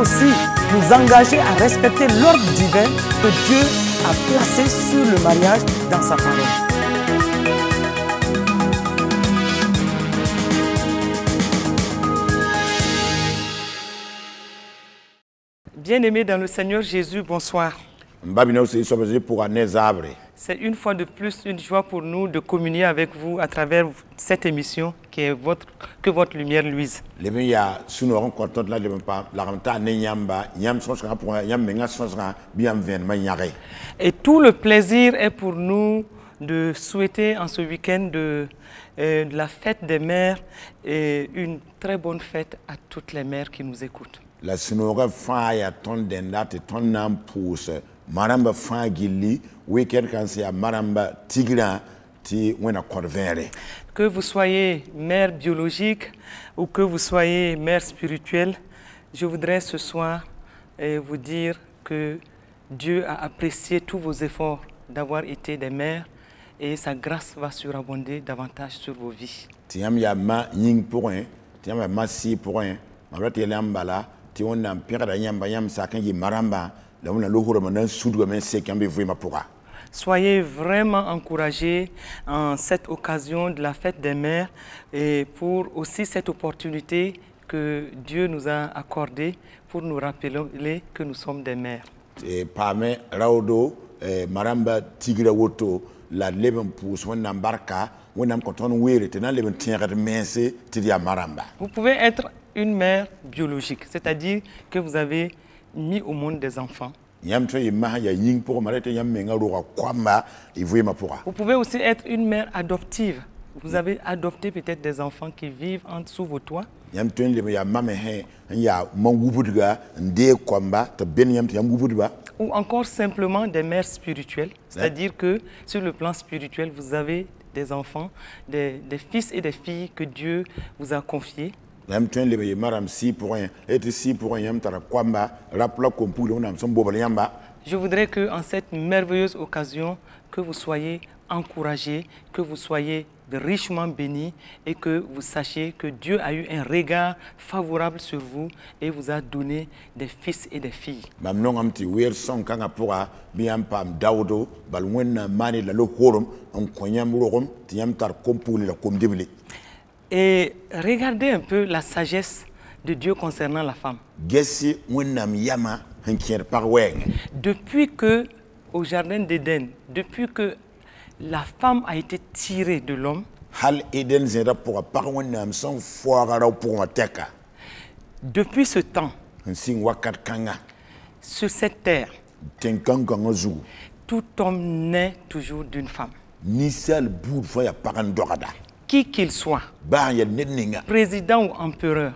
aussi nous engager à respecter l'ordre divin que Dieu a placé sur le mariage dans sa parole. Bien-aimés dans le Seigneur Jésus, bonsoir. C'est une fois de plus une joie pour nous de communier avec vous à travers cette émission que votre lumière luise. Et tout le plaisir est pour nous de souhaiter en ce week-end de la fête des mères et une très bonne fête à toutes les mères qui nous écoutent. La sinoga fa ya ton denda te ton nam pousse maramba fa gilli weekend kan sia maramba tigra ti wena corvere. Que vous soyez mère biologique ou que vous soyez mère spirituelle, je voudrais ce soir vous dire que Dieu a apprécié tous vos efforts d'avoir été des mères et sa grâce va surabonder davantage sur vos vies. Tiam ya ma ying pour un, tiam ya ma si pour un, ma lambala. Soyez vraiment encouragés en cette occasion de la fête des mères et pour aussi cette opportunité que Dieu nous a accordée pour nous rappeler que nous sommes des mères. Vous pouvez être une mère biologique, c'est-à-dire que vous avez mis au monde des enfants. Vous pouvez aussi être une mère adoptive. Vous avez adopté peut-être des enfants qui vivent en dessous de vos toits. Ou encore simplement des mères spirituelles, c'est-à-dire que sur le plan spirituel, vous avez des enfants, des fils et des filles que Dieu vous a confiés. Je voudrais que en cette merveilleuse occasion, que vous soyez encouragés, que vous soyez richement bénis et que vous sachiez que Dieu a eu un regard favorable sur vous et vous a donné des fils et des filles. Et regardez un peu la sagesse de Dieu concernant la femme. Depuis que, au jardin d'Éden, depuis que la femme a été tirée de l'homme, depuis ce temps, sur cette terre, tout homme naît toujours d'une femme. Qui qu'il soit, président ou empereur,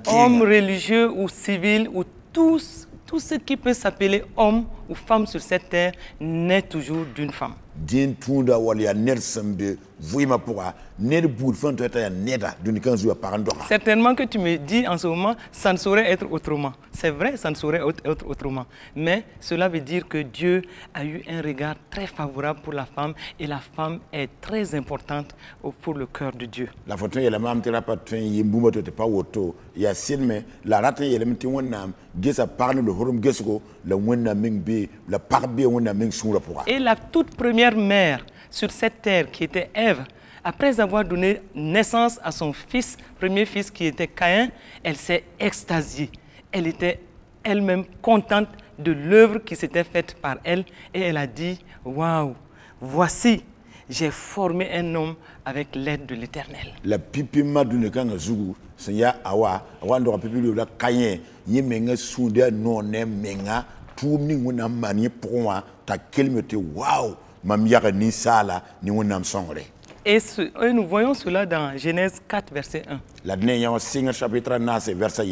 homme religieux ou civil, ou tout ce qui peut s'appeler homme ou femme sur cette terre, naît toujours d'une femme. Certainement que tu me dis en ce moment, ça ne saurait être autrement. C'est vrai, ça ne saurait être autrement. Mais cela veut dire que Dieu a eu un regard très favorable pour la femme et la femme est très importante pour le cœur de Dieu. Et la toute première mère sur cette terre qui était Ève, après avoir donné naissance à son fils, premier fils qui était Caïn, elle s'est extasiée. Elle était elle-même contente de l'œuvre qui s'était faite par elle et elle a dit, waouh, voici, j'ai formé un homme avec l'aide de l'Éternel. La pipi madune kanga zugu senya awa awando pipi la Caïn yemenga sunde non menga tourni ngona manie pour moi ta kelmete waouh mamiara ni sala ni wonam songre. Et nous voyons cela dans Genèse 4, verset 1. La chapitre 9, verset 1.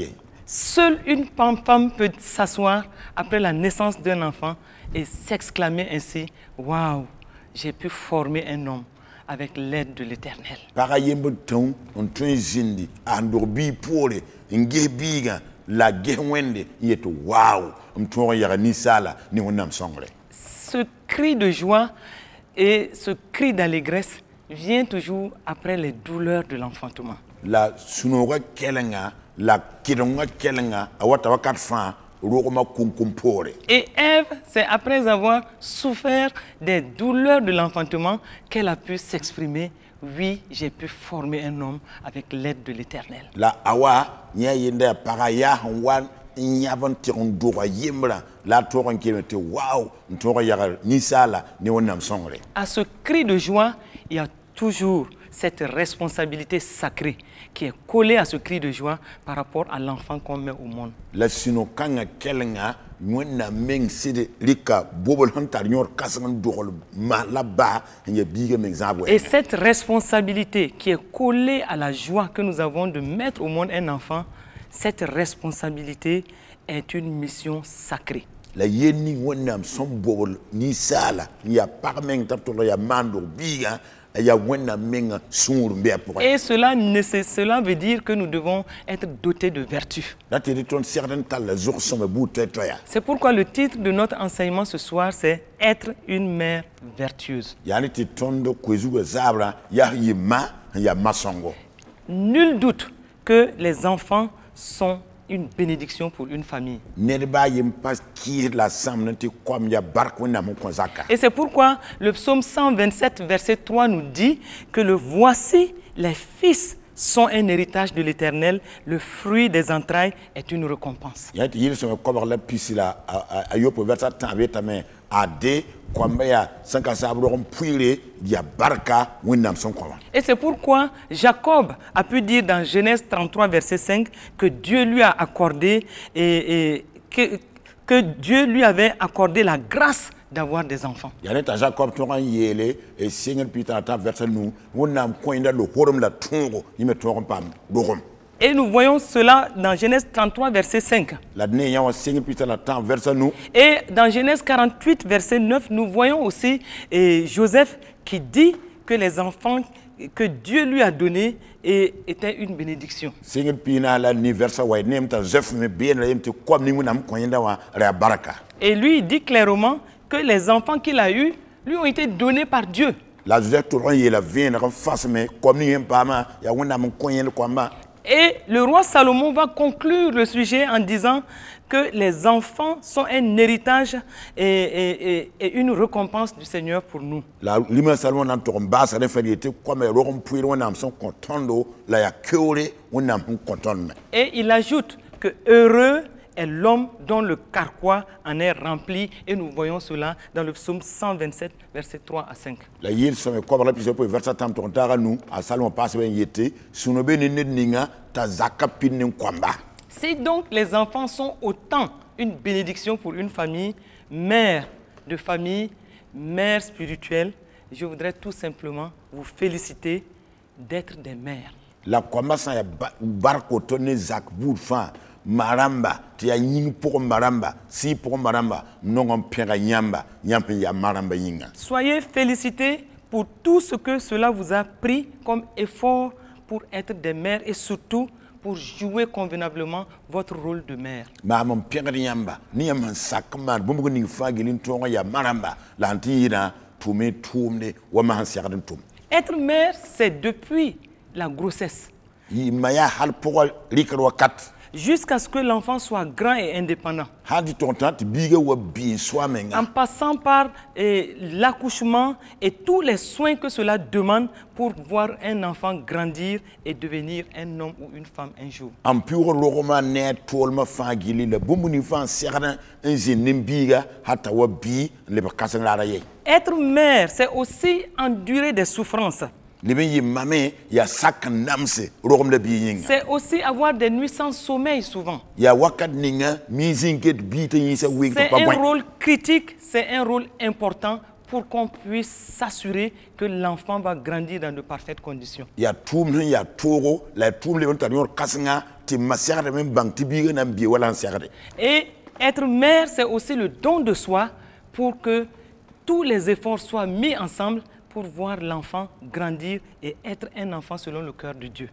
Seule une femme peut s'asseoir après la naissance d'un enfant et s'exclamer ainsi, waouh, j'ai pu former un homme avec l'aide de l'Éternel. Ce cri de joie et ce cri d'allégresse vient toujours après les douleurs de l'enfantement. La sunora kelenga la kidonga kelenga awata wakat fa rogoma kunkumpore. Et Ève, c'est après avoir souffert des douleurs de l'enfantement qu'elle a pu s'exprimer. Oui, j'ai pu former un homme avec l'aide de l'Éternel. La awa nya yende para ya wan nyavan tirondura yemra la toron kemete wow ntora yaga ni sala ni wonam songre. À ce cri de joie, il y a toujours cette responsabilité sacrée qui est collée à ce cri de joie par rapport à l'enfant qu'on met au monde. La sino kanga kelenga nwena meng sidi lika bobol hantar nyor kasangan dogol ma là-bas y a big exemple. Et cette responsabilité qui est collée à la joie que nous avons de mettre au monde un enfant, cette responsabilité est une mission sacrée. La yeni wonam son bobol ni sala ya parmeng taptolo ya mando biga ya wonam menga sur mbe pour. Et cela veut dire que nous devons être dotés de vertu. C'est pourquoi le titre de notre enseignement ce soir, c'est être une mère vertueuse. Nul doute que les enfants sont une bénédiction pour une famille. Et c'est pourquoi le psaume 127, verset 3 nous dit que voici les fils sont un héritage de l'Éternel, le fruit des entrailles est une récompense. Et c'est pourquoi Jacob a pu dire dans Genèse 33, verset 5, que Dieu lui a accordé que Dieu lui avait accordé la grâce d'avoir des enfants. Et nous voyons cela dans Genèse 33, verset 5. Et dans Genèse 48, verset 9, nous voyons aussi Joseph qui dit que les enfants que Dieu lui a donnés étaient une bénédiction. Et lui, il dit clairement que les enfants qu'il a eus lui ont été donnés par Dieu. Et le roi Salomon va conclure le sujet en disant que les enfants sont un héritage et une récompense du Seigneur pour nous. Et il ajoute que heureux est l'homme dont le carquois en est rempli. Et nous voyons cela dans le psaume 127, versets 3 à 5. Si donc les enfants sont autant une bénédiction pour une famille, mère de famille, mère spirituelle, je voudrais tout simplement vous féliciter d'être des mères. Maramba, tia ying pour maramba, si pour maramba, non pera yamba, ya maramba yinga. Soyez félicités pour tout ce que cela vous a pris comme effort pour être des mères et surtout pour jouer convenablement votre rôle de mère. Maman pera yamba, ni yaman sakman, bumbu ni fagilin tonga ya maramba, l'antira, toumé, toumne, waman siaradin toum. Être mère, c'est depuis la grossesse. Maya hal pour l'ikroakat. Jusqu'à ce que l'enfant soit grand et indépendant. En passant par l'accouchement et tous les soins que cela demande pour voir un enfant grandir et devenir un homme ou une femme un jour. Être mère, c'est aussi endurer des souffrances. C'est aussi avoir des nuits sans sommeil souvent. C'est un rôle critique, c'est un rôle important pour qu'on puisse s'assurer que l'enfant va grandir dans de parfaites conditions. Et être mère, c'est aussi le don de soi pour que tous les efforts soient mis ensemble pour voir l'enfant grandir et être un enfant selon le cœur de Dieu.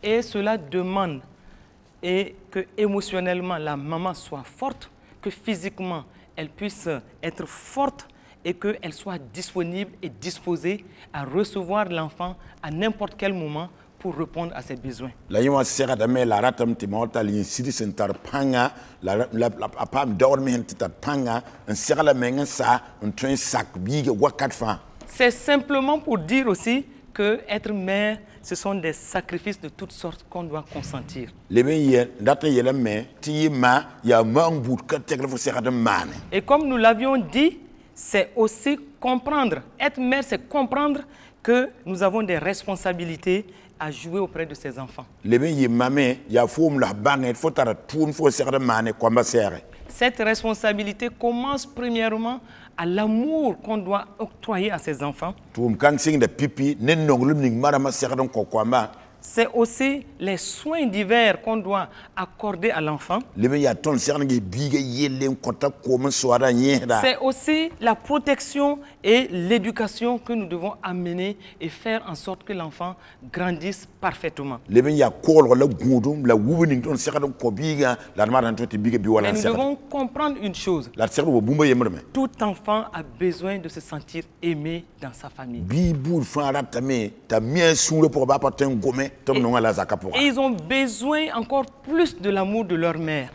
Et cela demande que émotionnellement la maman soit forte, que physiquement elle puisse être forte et qu'elle soit disponible et disposée à recevoir l'enfant à n'importe quel moment pour répondre à ses besoins. La yima sera da me la ratam ti mota li sidi sentar panga la pam dor me hentita panga en sera la menga sa un train sac big wakat fa. C'est simplement pour dire aussi que être mère, ce sont des sacrifices de toutes sortes qu'on doit consentir. Et comme nous l'avions dit, c'est aussi comprendre. Être mère, c'est comprendre que nous avons des responsabilités à jouer auprès de ses enfants. Cette responsabilité commence premièrement à l'amour qu'on doit octroyer à ses enfants. C'est aussi les soins divers qu'on doit accorder à l'enfant. C'est aussi la protection et l'éducation que nous devons amener et faire en sorte que l'enfant grandisse parfaitement. Mais nous devons comprendre une chose. Tout enfant a besoin de se sentir aimé dans sa famille. Et ils ont besoin encore plus de l'amour de leur mère.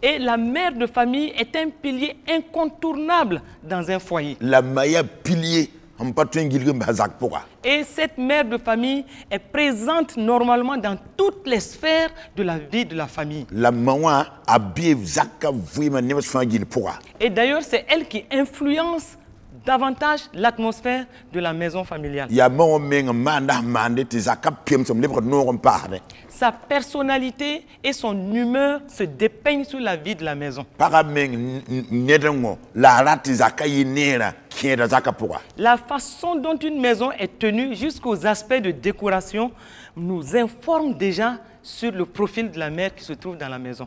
Et la mère de famille est un pilier incontournable dans un foyer. Et cette mère de famille est présente normalement dans toutes les sphères de la vie de la famille. Et d'ailleurs, c'est elle qui influence davantage l'atmosphère de la maison familiale. Sa personnalité et son humeur se dépeignent sur la vie de la maison. La façon dont une maison est tenue jusqu'aux aspects de décoration nous informe déjà sur le profil de la mère qui se trouve dans la maison.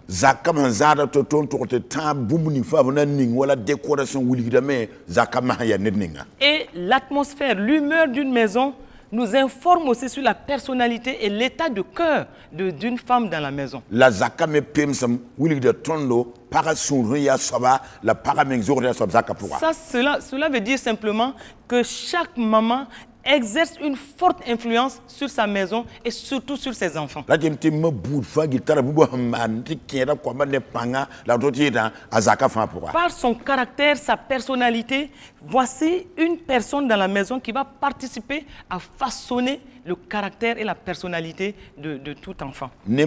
Et l'atmosphère, l'humeur d'une maison nous informe aussi sur la personnalité et l'état de cœur d'une femme dans la maison. Cela veut dire simplement que chaque maman exerce une forte influence sur sa maison et surtout sur ses enfants. Par son caractère, sa personnalité, voici une personne dans la maison qui va participer à façonner le caractère et la personnalité de tout enfant. Et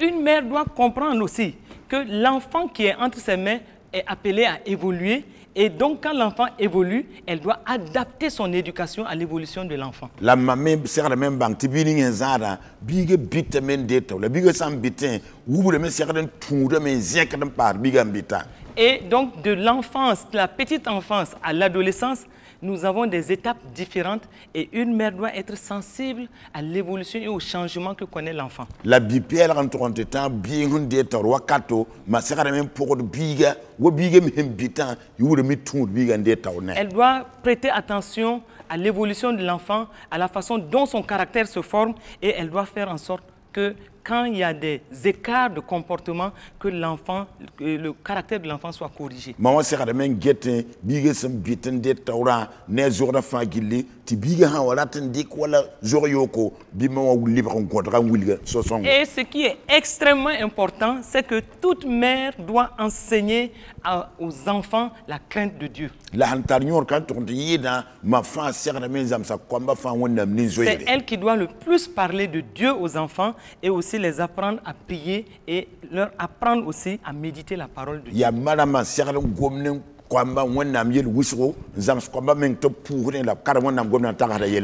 une mère doit comprendre aussi que l'enfant qui est entre ses mains est appelé à évoluer. Et donc, quand l'enfant évolue, elle doit adapter son éducation à l'évolution de l'enfant. Et donc, de l'enfance, de la petite enfance à l'adolescence, nous avons des étapes différentes et une mère doit être sensible à l'évolution et au changement que connaît l'enfant. Elle doit prêter attention à l'évolution de l'enfant, à la façon dont son caractère se forme et elle doit faire en sorte que quand il y a des écarts de comportement, que le caractère de l'enfant soit corrigé. Et ce qui est extrêmement important, c'est que toute mère doit enseigner aux enfants la crainte de Dieu. C'est elle qui doit le plus parler de Dieu aux enfants et aussi les apprendre à prier et leur apprendre aussi à méditer la parole de Dieu.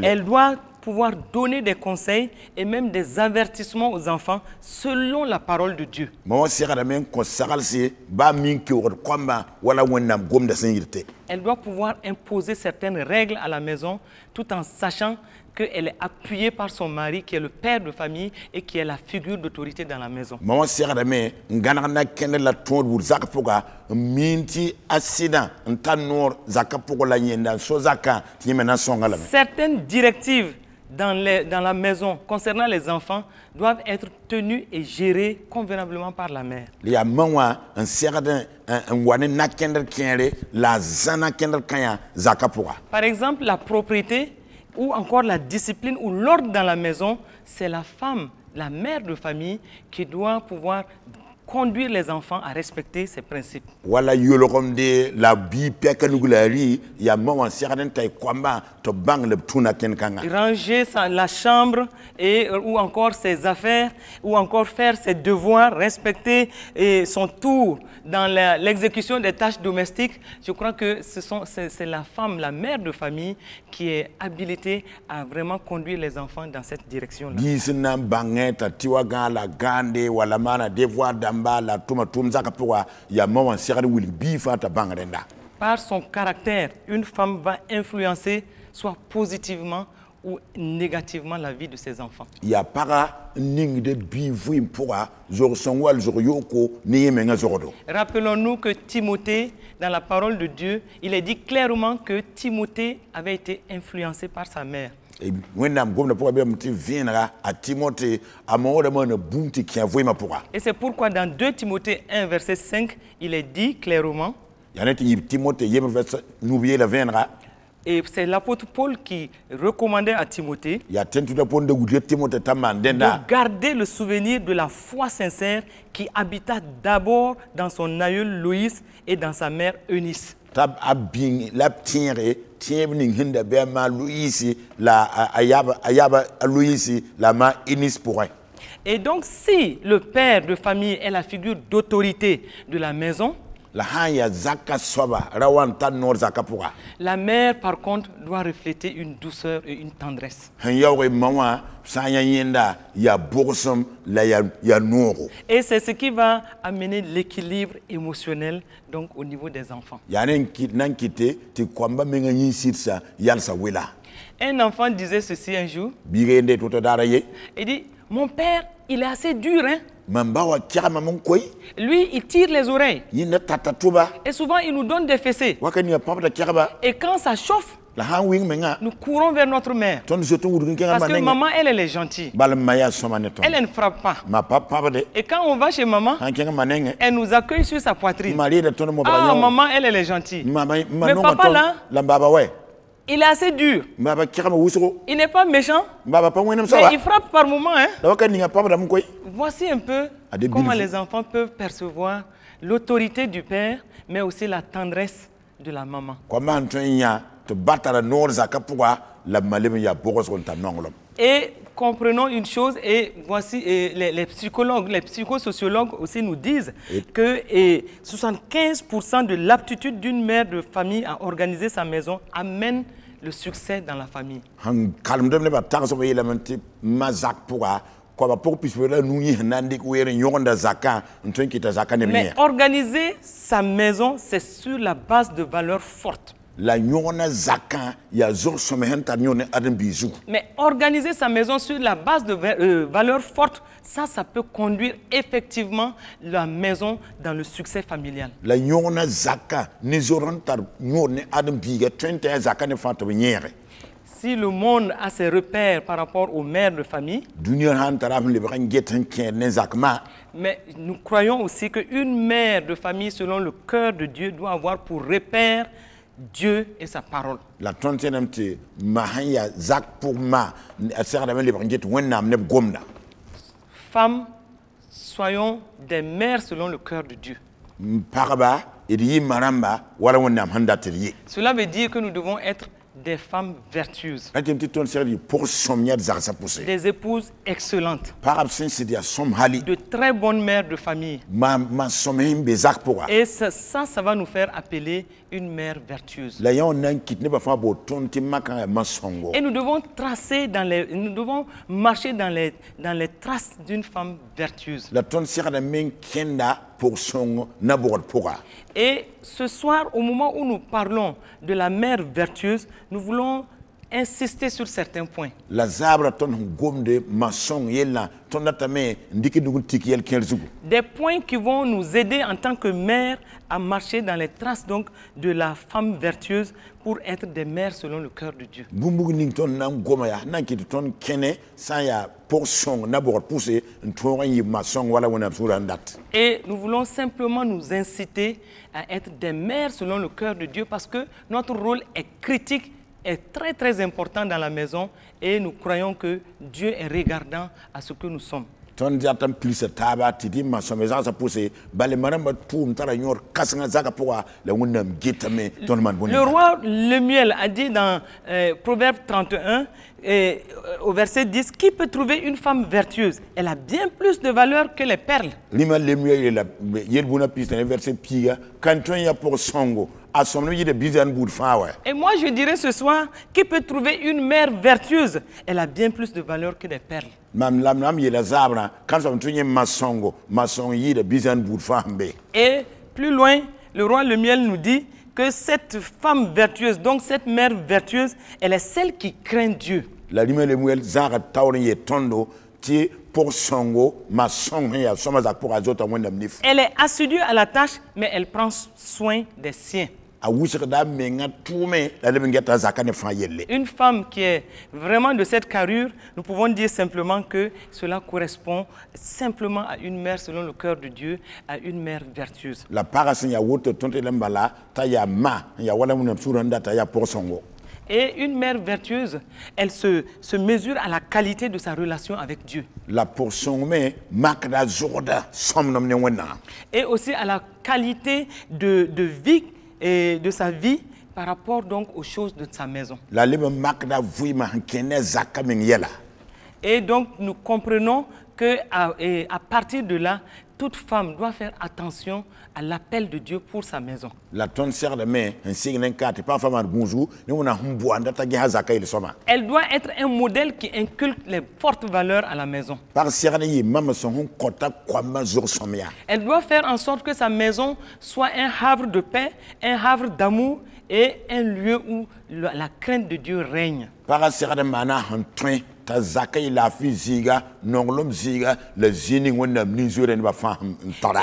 Elle doit pouvoir donner des conseils et même des avertissements aux enfants selon la parole de Dieu. Elle doit pouvoir imposer certaines règles à la maison tout en sachant qu'elle est appuyée par son mari qui est le père de famille et qui est la figure d'autorité dans la maison. Certaines directives dans la maison concernant les enfants doivent être tenus et gérés convenablement par la mère. Ya mawa un certain un wane na kender kenre la zana kender kanya zakapura. Par exemple, la propriété ou encore la discipline ou l'ordre dans la maison, c'est la femme, la mère de famille qui doit pouvoir conduire les enfants à respecter ces principes. Wala yolokom de la bi pekanugulari ya mawa certain tay kwamba to bang le tuna ken kanga. Ranger la chambre ou encore ses affaires, ou encore faire ses devoirs, respecter son tour dans l'exécution des tâches domestiques. Je crois que c'est la femme, la mère de famille qui est habilitée à vraiment conduire les enfants dans cette direction-là. Par son caractère, une femme va influencer soit positivement ou négativement la vie de ses enfants. Rappelons-nous que Timothée, dans la parole de Dieu, il est dit clairement que Timothée avait été influencé par sa mère. Et c'est pourquoi dans 2 Timothée 1, verset 5, il est dit clairement, et c'est l'apôtre Paul qui recommandait à Timothée de garder le souvenir de la foi sincère qui habita d'abord dans son aïeul Loïs et dans sa mère Eunice. Et donc, si le père de famille est la figure d'autorité de la maison, la mère, par contre, doit refléter une douceur et une tendresse. Et c'est ce qui va amener l'équilibre émotionnel donc, au niveau des enfants. Un enfant disait ceci un jour. Il dit, mon père, il est assez dur, hein? Lui, il tire les oreilles. Et souvent, il nous donne des fessées. Et quand ça chauffe, nous courons vers notre mère. Parce que maman, elle est gentille. Elle ne frappe pas. Et quand on va chez maman, elle nous accueille sur sa poitrine. Ah, maman, elle est gentille. Mais papa, là, il est assez dur. Il n'est pas méchant, mais il frappe par moments. Hein? Voici un peu comment les enfants peuvent percevoir l'autorité du père, mais aussi la tendresse de la maman. Et comprenons une chose, et voici les psychologues, les psychosociologues aussi nous disent que 75% de l'aptitude d'une mère de famille à organiser sa maison amène le succès dans la famille. Mais organiser sa maison, c'est sur la base de valeurs fortes. Mais organiser sa maison sur la base de valeurs fortes, ça peut conduire effectivement la maison dans le succès familial. Si le monde a ses repères par rapport aux mères de famille, mais nous croyons aussi qu'une mère de famille, selon le cœur de Dieu, doit avoir pour repère Dieu et sa parole. Femmes, soyons des mères selon le cœur de Dieu. Cela veut dire que nous devons être des femmes vertueuses, des épouses excellentes, de très bonnes mères de famille. Et ça va nous faire appeler une mère vertueuse. Et nous devons marcher dans les traces d'une femme vertueuse. Et ce soir, au moment où nous parlons de la mère vertueuse, nous voulons insister sur certains points. La zabra ton gomde maçon yella ton natame ndiki dugun tiki yel kelzugu. Des points qui vont nous aider en tant que mères à marcher dans les traces donc de la femme vertueuse pour être des mères selon le cœur de Dieu. Bumbu ning ton nam goma ya nanki ton kene sa ya portion na bord pousser ntoran yi maçon wala wona surandat. Et nous voulons simplement nous inciter à être des mères selon le cœur de Dieu parce que notre rôle est critique, est très très important dans la maison et nous croyons que Dieu est regardant à ce que nous sommes. Ton jatam plus taba tidi maçon mais ça pousser bale maramba toum tara nyor kasanga zaka poa le wonam getame ton man boni. Le roi Lemuel a dit dans Proverbe 31 au verset 10, qui peut trouver une femme vertueuse? Elle a bien plus de valeur que les perles. Lima Lemuel la yelbuna piste verset pia quand ya pour songo. Et moi je dirais ce soir, qui peut trouver une mère vertueuse? Elle a bien plus de valeur que des perles. Et plus loin, le roi Lemuel nous dit que cette femme vertueuse, donc cette mère vertueuse, elle est celle qui craint Dieu. Elle est assidue à la tâche, mais elle prend soin des siens. Une femme qui est vraiment de cette carrure, nous pouvons dire simplement que cela correspond simplement à une mère selon le cœur de Dieu, à une mère vertueuse. Et une mère vertueuse, elle se mesure à la qualité de sa relation avec Dieu. Et aussi à la qualité de vie et de sa vie par rapport donc aux choses de sa maison. Et donc nous comprenons que à partir de là, toute femme doit faire attention à l'appel de Dieu pour sa maison. Elle doit être un modèle qui inculque les fortes valeurs à la maison. Elle doit faire en sorte que sa maison soit un havre de paix, un havre d'amour et un lieu où la crainte de Dieu règne.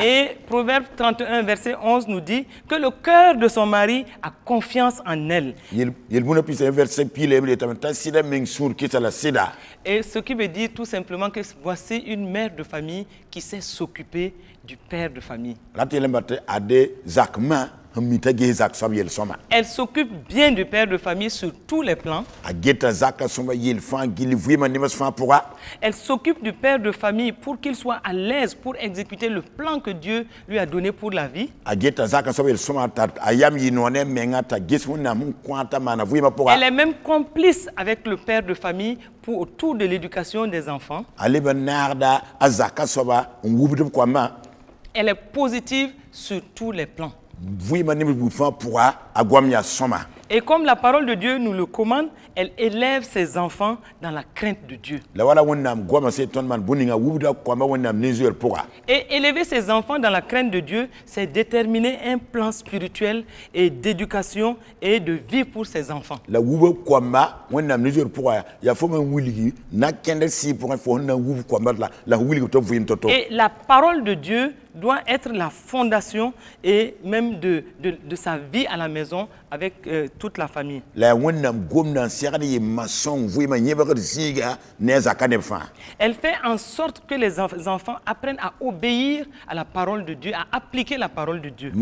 Et Proverbe 31 verset 11 nous dit que le cœur de son mari a confiance en elle. Et ce qui veut dire tout simplement que voici une mère de famille qui sait s'occuper du père de famille. Elle s'occupe bien du père de famille sur tous les plans. Elle s'occupe du père de famille pour qu'il soit à l'aise pour exécuter le plan que Dieu lui a donné pour la vie. Elle est même complice avec le père de famille autour de l'éducation des enfants. Elle est positive sur tous les plans. Et comme la parole de Dieu nous le commande, elle élève ses enfants dans la crainte de Dieu. Et élever ses enfants dans la crainte de Dieu, c'est déterminer un plan spirituel et d'éducation et de vie pour ses enfants. Et la parole de Dieu doit être la fondation et même de sa vie à la maison avec toute la famille. Elle fait en sorte que les enfants apprennent à obéir à la parole de Dieu, à appliquer la parole de Dieu.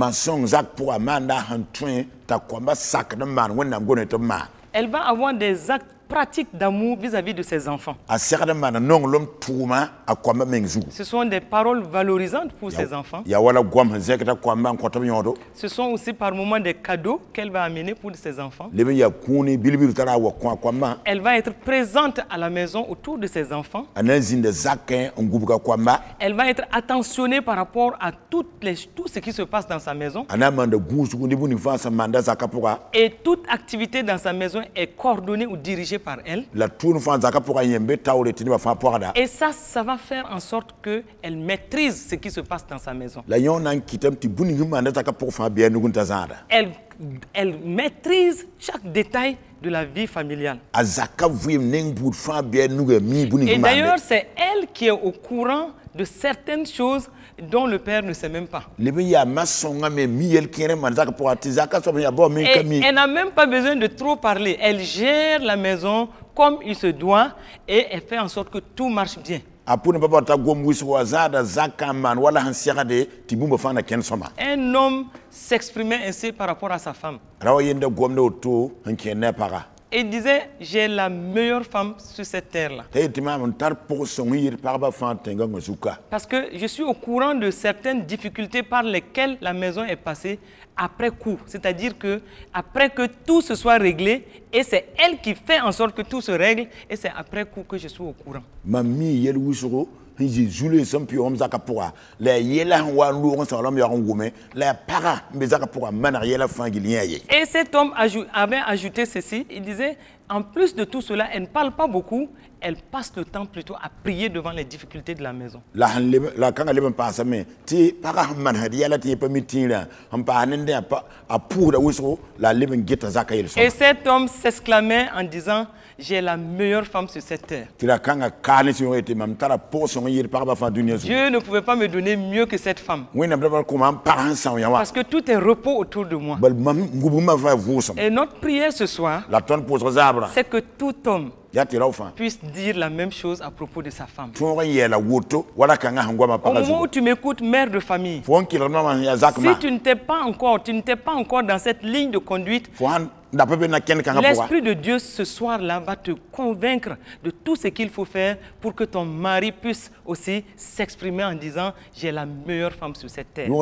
Elle va avoir des actes pratiques d'amour vis-à-vis de ses enfants. Ce sont des paroles valorisantes pour ses enfants. Ce sont aussi par moments des cadeaux qu'elle va amener pour ses enfants. Elle va être présente à la maison autour de ses enfants. Elle va être attentionnée par rapport à tout ce qui se passe dans sa maison. Et toute activité dans sa maison est coordonnée ou dirigée par elle. Et ça va faire en sorte qu'elle maîtrise ce qui se passe dans sa maison. Elle maîtrise chaque détail de la vie familiale. Et d'ailleurs, c'est elle qui est au courant de certaines choses dont le père ne sait même pas. Et elle n'a même pas besoin de trop parler. Elle gère la maison comme il se doit et elle fait en sorte que tout marche bien. Un homme s'exprimait ainsi par rapport à sa femme. Et il disait, j'ai la meilleure femme sur cette terre-là. Parce que je suis au courant de certaines difficultés par lesquelles la maison est passée après coup. C'est-à-dire que après que tout se soit réglé, et c'est elle qui fait en sorte que tout se règle, et c'est après coup que je suis au courant. Et cet homme avait ajouté ceci, il disait, en plus de tout cela, elle ne parle pas beaucoup, elle passe le temps plutôt à prier devant les difficultés de la maison. Et cet homme s'exclamait en disant, j'ai la meilleure femme sur cette terre. Dieu ne pouvait pas me donner mieux que cette femme. Parce que tout est repos autour de moi. Et notre prière ce soir, c'est que tout homme puisse dire la même chose à propos de sa femme. Au moment où tu m'écoutes, mère de famille, si tu n'étais pas encore dans cette ligne de conduite, l'Esprit de Dieu ce soir-là va te convaincre de tout ce qu'il faut faire pour que ton mari puisse aussi s'exprimer en disant « J'ai la meilleure femme sur cette terre ». Une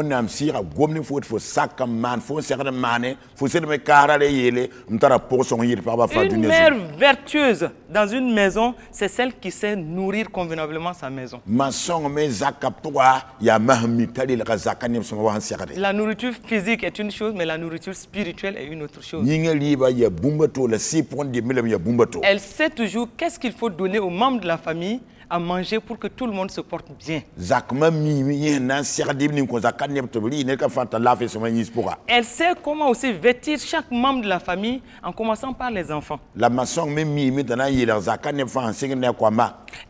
mère vertueuse dans une maison, c'est celle qui sait nourrir convenablement sa maison. La nourriture physique est une chose, mais la nourriture spirituelle est une autre chose. Elle sait toujours qu'est-ce qu'il faut donner aux membres de la famille à manger pour que tout le monde se porte bien. Elle sait comment aussi vêtir chaque membre de la famille en commençant par les enfants.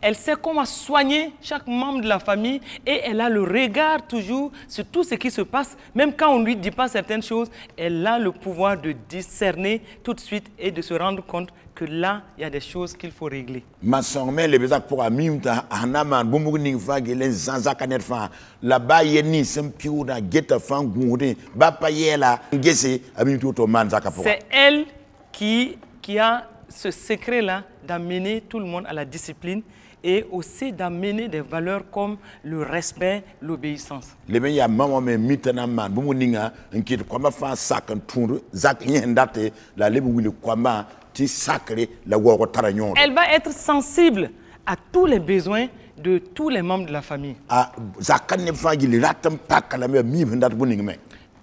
Elle sait comment soigner chaque membre de la famille et elle a le regard toujours sur tout ce qui se passe. Même quand on ne lui dit pas certaines choses, elle a le pouvoir de discerner tout de suite et de se rendre compte que là, il y a des choses qu'il faut régler. C'est elle qui a ce secret-là d'amener tout le monde à la discipline et aussi d'amener des valeurs comme le respect, l'obéissance. Elle va être sensible à tous les besoins de tous les membres de la famille.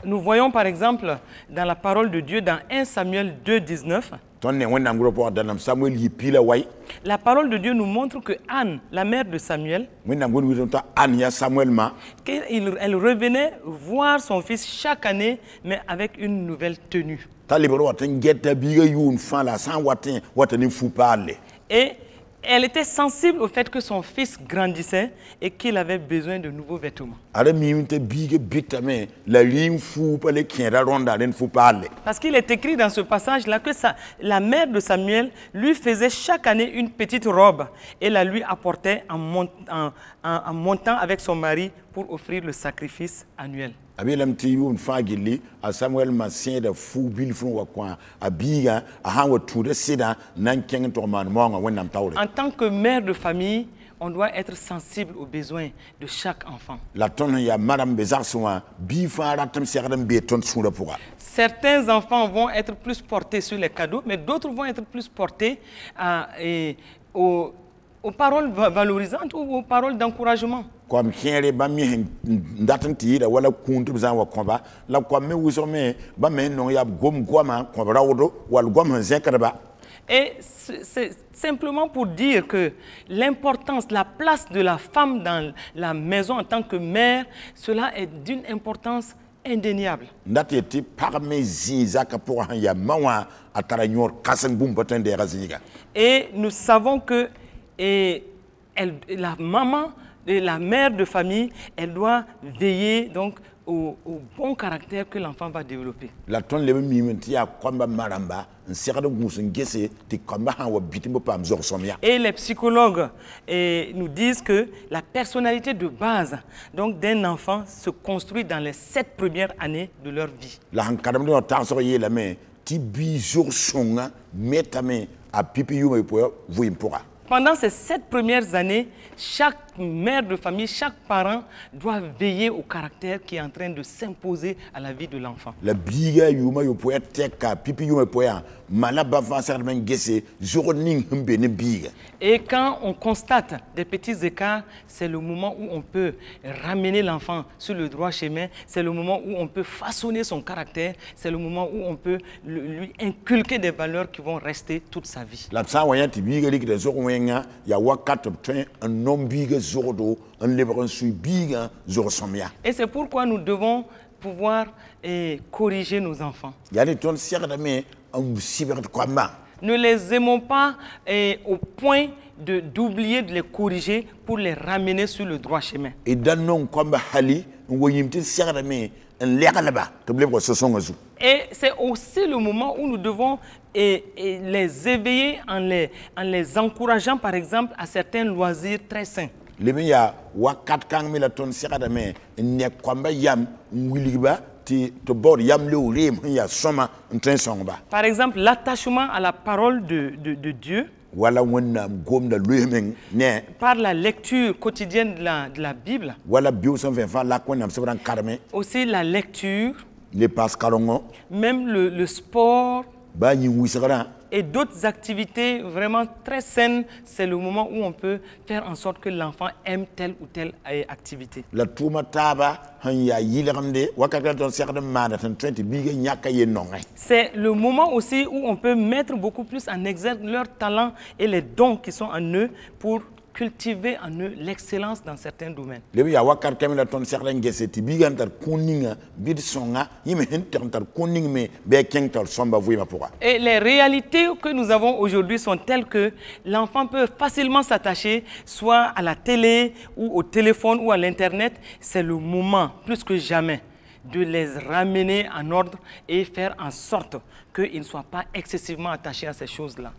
Nous voyons par exemple dans la parole de Dieu dans 1 Samuel 2,19. La parole de Dieu nous montre que Anne, la mère de Samuel, elle revenait voir son fils chaque année, mais avec une nouvelle tenue. Et elle était sensible au fait que son fils grandissait et qu'il avait besoin de nouveaux vêtements. Parce qu'il est écrit dans ce passage-là que la mère de Samuel lui faisait chaque année une petite robe et la lui apportait en montant avec son mari pour offrir le sacrifice annuel. En tant que mère de famille, on doit être sensible aux besoins de chaque enfant. Certains enfants vont être plus portés sur les cadeaux, mais d'autres vont être plus portés aux paroles valorisantes ou aux paroles d'encouragement. Et c'est simplement pour dire que l'importance, la place de la femme dans la maison en tant que mère, cela est d'une importance indéniable. Et nous savons que la maman, la mère de famille, elle doit veiller donc au bon caractère que l'enfant va développer. Et les psychologues nous disent que la personnalité de base d'un enfant se construit dans les 7 premières années de leur vie. Pendant ces 7 premières années, chaque mère de famille, chaque parent doit veiller au caractère qui est en train de s'imposer à la vie de l'enfant. Et quand on constate des petits écarts, c'est le moment où on peut ramener l'enfant sur le droit chemin, c'est le moment où on peut façonner son caractère, c'est le moment où on peut lui inculquer des valeurs qui vont rester toute sa vie. Et c'est pourquoi nous devons pouvoir corriger nos enfants. Ne les aimons pas au point d'oublier de les corriger pour les ramener sur le droit chemin. Et c'est aussi le moment où nous devons les éveiller en les encourageant, par exemple, à certains loisirs très sains. Par exemple, l'attachement à la parole de Dieu, par la lecture quotidienne de la Bible, aussi la lecture, même le sport, et d'autres activités vraiment très saines, c'est le moment où on peut faire en sorte que l'enfant aime telle ou telle activité. C'est le moment aussi où on peut mettre beaucoup plus en exergue leurs talents et les dons qui sont en eux pour cultiver en eux l'excellence dans certains domaines. Et les réalités que nous avons aujourd'hui sont telles que l'enfant peut facilement s'attacher soit à la télé ou au téléphone ou à l'internet. C'est le moment, plus que jamais, de les ramener en ordre et faire en sorte qu'ils ne soient pas excessivement attachés à ces choses-là.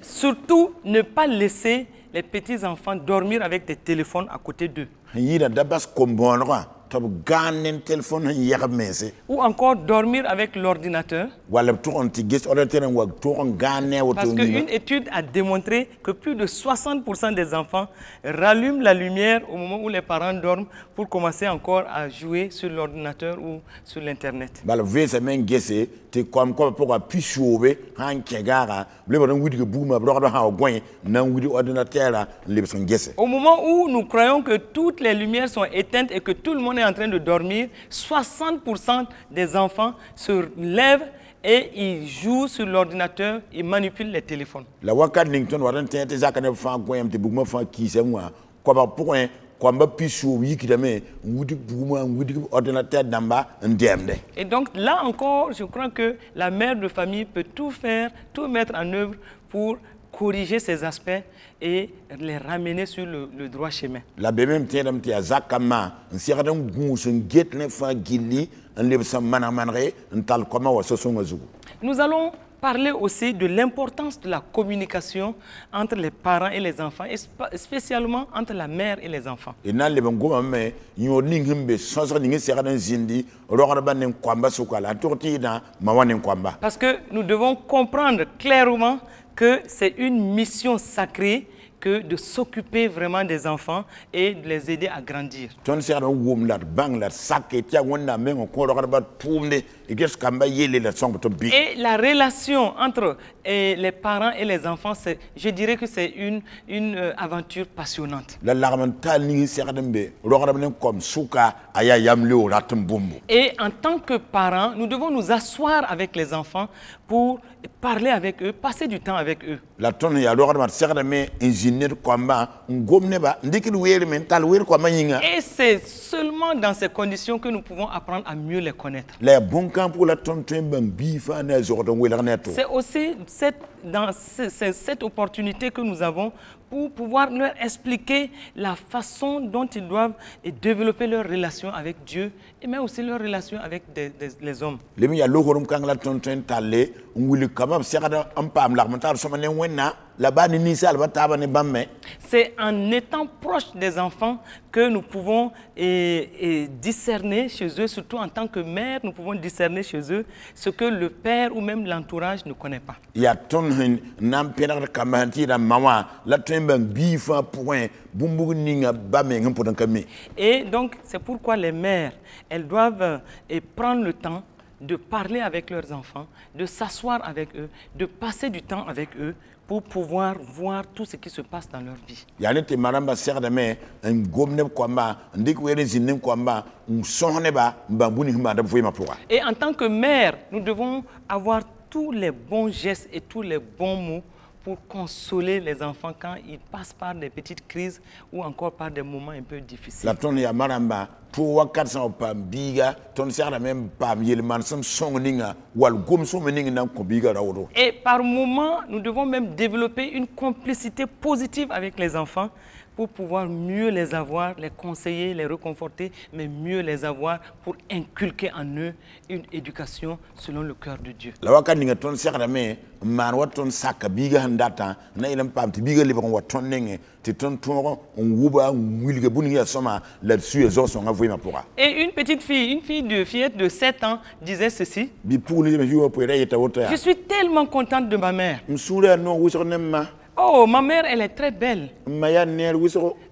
Surtout, ne pas laisser les petits-enfants dormir avec des téléphones à côté d'eux. Ou encore dormir avec l'ordinateur. Parce qu'une étude a démontré que plus de 60% des enfants rallument la lumière au moment où les parents dorment pour commencer encore à jouer sur l'ordinateur ou sur l'Internet. Au moment où nous croyons que toutes les lumières sont éteintes et que tout le monde est en train de dormir, 60% des enfants se lèvent et ils jouent sur l'ordinateur et manipulent les téléphones. Et donc là encore, je crois que la mère de famille peut tout faire, tout mettre en œuvre pour corriger ces aspects et les ramener sur le droit chemin. Nous allons parler aussi de l'importance de la communication entre les parents et les enfants, et spécialement entre la mère et les enfants. Parce que nous devons comprendre clairement que c'est une mission sacrée que de s'occuper vraiment des enfants et de les aider à grandir. Et la relation entre les parents et les enfants, je dirais que c'est une aventure passionnante. Et en tant que parents, nous devons nous asseoir avec les enfants pour parler avec eux, passer du temps avec eux. Et c'est seulement dans ces conditions que nous pouvons apprendre à mieux les connaître. C'est aussi cette opportunité que nous avons pour pouvoir leur expliquer la façon dont ils doivent développer leur relation avec Dieu, et même aussi leur relation avec les hommes. C'est en étant proche des enfants que nous pouvons discerner chez eux, surtout en tant que mère, nous pouvons discerner chez eux ce que le père ou même l'entourage ne connaît pas. Et donc, c'est pourquoi les mères, elles doivent prendre le temps de parler avec leurs enfants, de s'asseoir avec eux, de passer du temps avec eux pour pouvoir voir tout ce qui se passe dans leur vie. Et en tant que mère, nous devons avoir tous les bons gestes et tous les bons mots pour consoler les enfants quand ils passent par des petites crises ou encore par des moments un peu difficiles. Et par moments, nous devons même développer une complicité positive avec les enfants pour pouvoir mieux les avoir, les conseiller, les réconforter, mais mieux les avoir pour inculquer en eux une éducation selon le cœur de Dieu. Et une petite fille, une fillette de 7 ans disait ceci: je suis tellement contente de ma mère. Oh, ma mère, elle est très belle.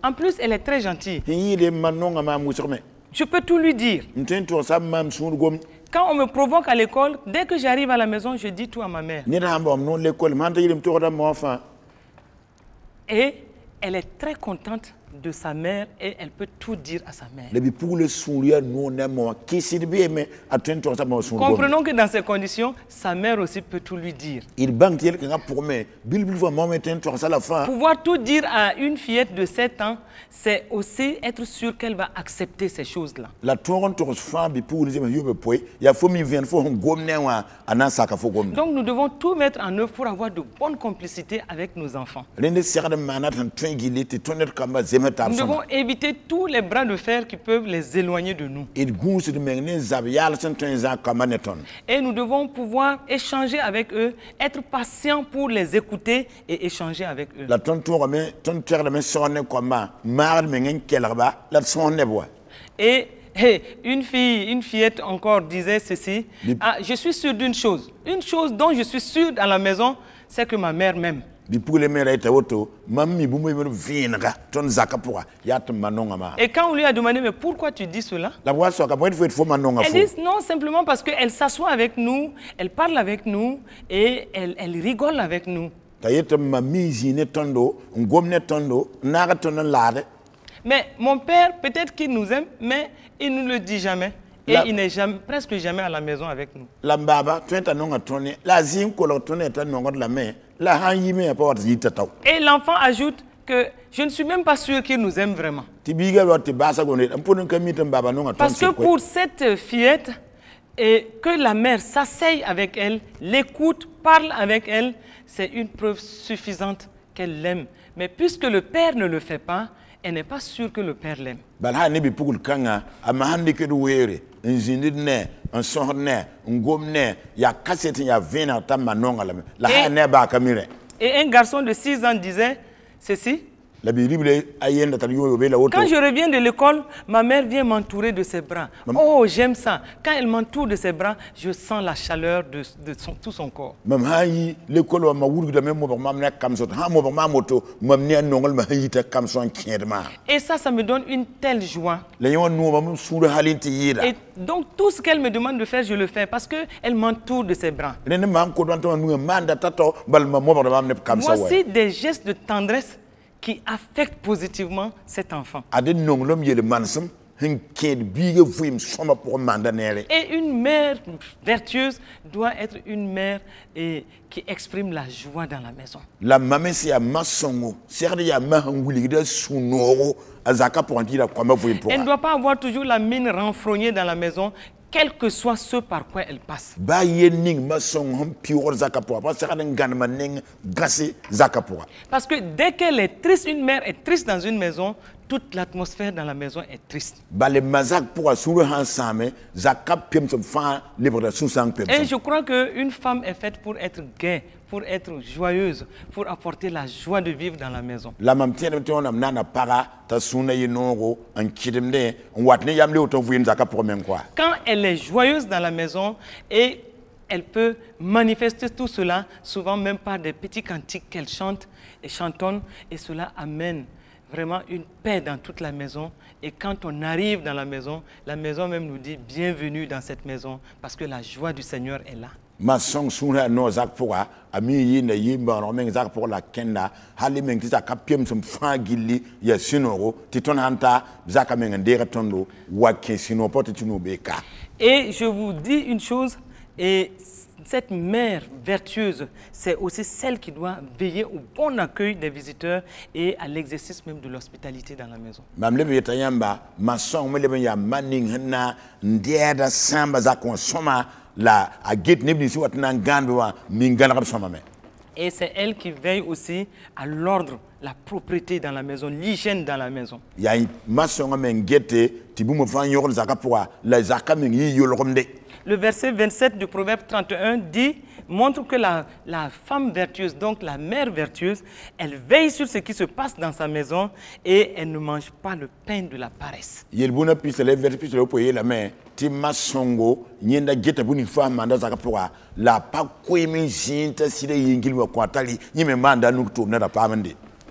En plus, elle est très gentille. Je peux tout lui dire. Quand on me provoque à l'école, dès que j'arrive à la maison, je dis tout à ma mère. Et elle est très contente de sa mère et elle peut tout dire à sa mère. Comprenons que dans ces conditions, sa mère aussi peut tout lui dire. Pouvoir tout dire à une fillette de 7 ans, c'est aussi être sûr qu'elle va accepter ces choses-là. Donc nous devons tout mettre en œuvre pour avoir de bonnes complicités avec nos enfants. Nous devons éviter tous les bras de fer qui peuvent les éloigner de nous. Et nous devons pouvoir échanger avec eux, être patients pour les écouter et échanger avec eux. Et une fillette encore disait ceci: ah, je suis sûr d'une chose. Une chose dont je suis sûr à la maison, c'est que ma mère m'aime. Et quand on lui a demandé, mais pourquoi tu dis cela? Elle dit non, simplement parce qu'elle s'assoit avec nous, elle parle avec nous et elle rigole avec nous. Mais mon père, peut-être qu'il nous aime, mais il ne le dit jamais. Et il n'est presque jamais à la maison avec nous. Et l'enfant ajoute que je ne suis même pas sûr qu'il nous aime vraiment. Parce que pour cette fillette, que la mère s'asseye avec elle, l'écoute, parle avec elle, c'est une preuve suffisante qu'elle l'aime. Mais puisque le père ne le fait pas, elle n'est pas sûre que le père l'aime. Et un garçon de 6 ans disait ceci: Quand je reviens de l'école, ma mère vient m'entourer de ses bras. Oh, j'aime ça. Quand elle m'entoure de ses bras, je sens la chaleur de tout son corps. Et ça me donne une telle joie. Et donc, tout ce qu'elle me demande de faire, je le fais parce qu'elle m'entoure de ses bras. Voici des gestes de tendresse qui affectent positivement cet enfant. Et une mère vertueuse doit être une mère qui exprime la joie dans la maison. Elle ne doit pas avoir toujours la mine renfrognée dans la maison, quel que soit ce par quoi elle passe. Parce que dès qu'elle est triste, une mère est triste dans une maison, toute l'atmosphère dans la maison est triste. Et je crois qu'une femme est faite pour être gaie, pour être joyeuse, pour apporter la joie de vivre dans la maison. Quand elle est joyeuse dans la maison et elle peut manifester tout cela, souvent même par des petits cantiques qu'elle chante et chantonne, et cela amène vraiment une paix dans toute la maison. Et quand on arrive dans la maison même nous dit bienvenue dans cette maison parce que la joie du Seigneur est là. Et je vous dis une chose, et cette mère vertueuse, c'est aussi celle qui doit veiller au bon accueil des visiteurs et à l'exercice même de l'hospitalité dans la maison. Et c'est elle qui veille aussi à l'ordre, la propreté dans la maison, l'hygiène dans la maison. Le verset 27 du Proverbe 31 dit, montre que la femme vertueuse, donc la mère vertueuse, elle veille sur ce qui se passe dans sa maison et elle ne mange pas le pain de la paresse.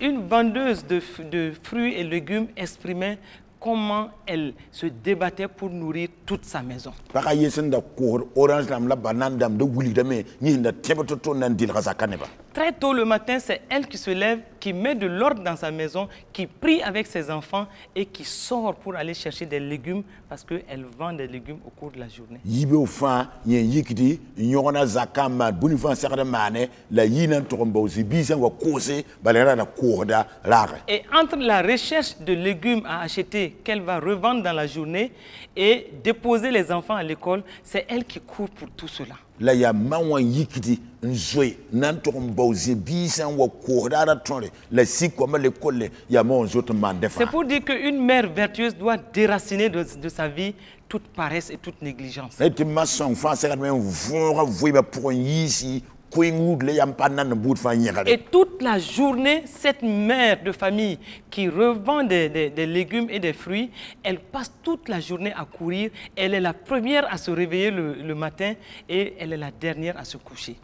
Une vendeuse de fruits et légumes exprimait comment elle se débattait pour nourrir toute sa maison. Très tôt le matin, c'est elle qui se lève, qui met de l'ordre dans sa maison, qui prie avec ses enfants et qui sort pour aller chercher des légumes parce qu'elle vend des légumes au cours de la journée. Et entre la recherche de légumes à acheter qu'elle va revendre dans la journée et déposer les enfants à l'école, c'est elle qui court pour tout cela. C'est pour dire qu'une mère vertueuse doit déraciner de sa vie toute paresse et toute négligence. Et toute la journée, cette mère de famille qui revend des légumes et des fruits, elle passe toute la journée à courir. Elle est la première à se réveiller le matin et elle est la dernière à se coucher.